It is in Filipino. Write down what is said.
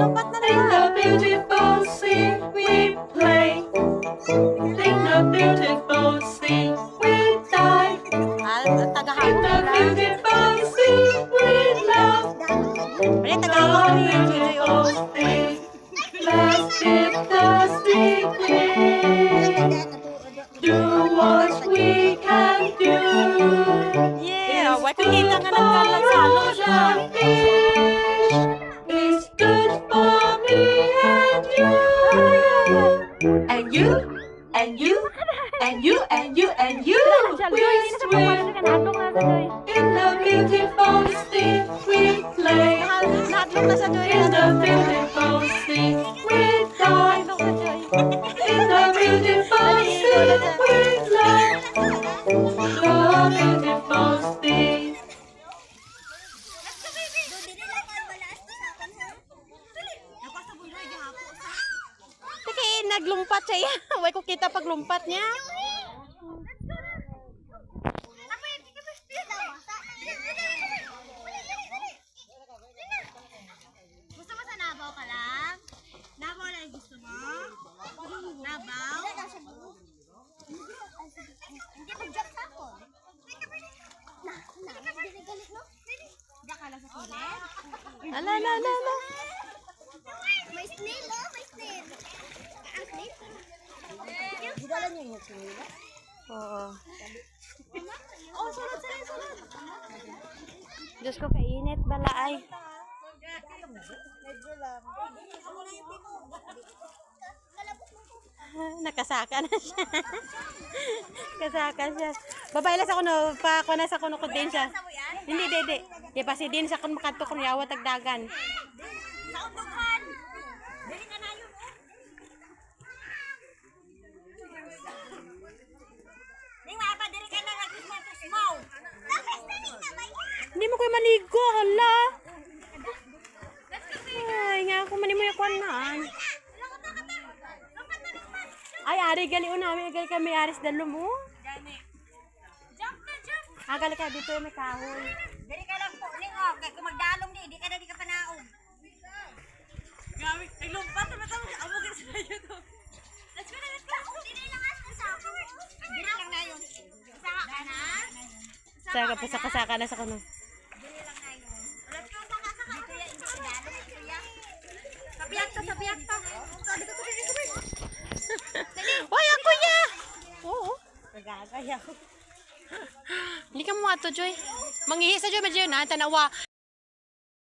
naglumpat na In naman. the beautiful sea we play. In the beautiful sea we dive. In Tagahapon the na. beautiful sea we love. Ano, The tagahapon ni Joy. beautiful sea. Let's keep the secret. Do what we can do. Yeah, why kikita nga nagkalasalo siya. It's good for me and you. And you, and you, and you, and you, and you. We swim in the beautiful sea we play. Nahatlong na sa Joy. In the beautiful sea we dive. In the beautiful sea we love. The beautiful sea. Sige, naglumpat siya. Why ko kita paglumpat niya. Gusto mo sa Nabaw ka lang? Nabaw lang gusto mo? Nabaw? Hindi ko joke sa ako. Hindi ka lang sa kilit? Ala, ala, ala, ala. May snail, oh, may snail. Ang snail? Oo. Oh, sunod, sunod, sunod. Diyos ko, kainit bala ay. Nakasaka na siya. Kasaka siya. Babae lang sa kuno, pa kuno sa kuno ko din siya. Hindi, dede. Di pa si din sa kuno makadto kuno yawa tagdagan. Sa upukan. Dali ka na yun, oh. Ning mapa, dali ka na nag-Christmas mo. Hindi mo koy maligo, hala. Ay, nga ako manimoy ako naan. Ay, ari gali unami gali kami aris dalom mo. Jump na, jump. Gali ka dito may kahoy. Dali ka lang po, ning oh. Kaya kung magdalong di ka na di ka panaog. Gamit, naglumpat na matang amugin sa ito. Let's go na, let's go. Dili lang sa ako. Dili lang na yun. Saka ka na? Saka pa saka na sa kuno. Dili lang na yun. Let's go, saka. Dito ya, hindi ka dalo. Dito ya. Sabiyak ta, sabiyak ta. Sabi ko, Hoy, ako ya. Oo. Nagagaya ko. Hindi ka mo ato, Joy. Manghihi sa Joy, medyo na. Tanawa.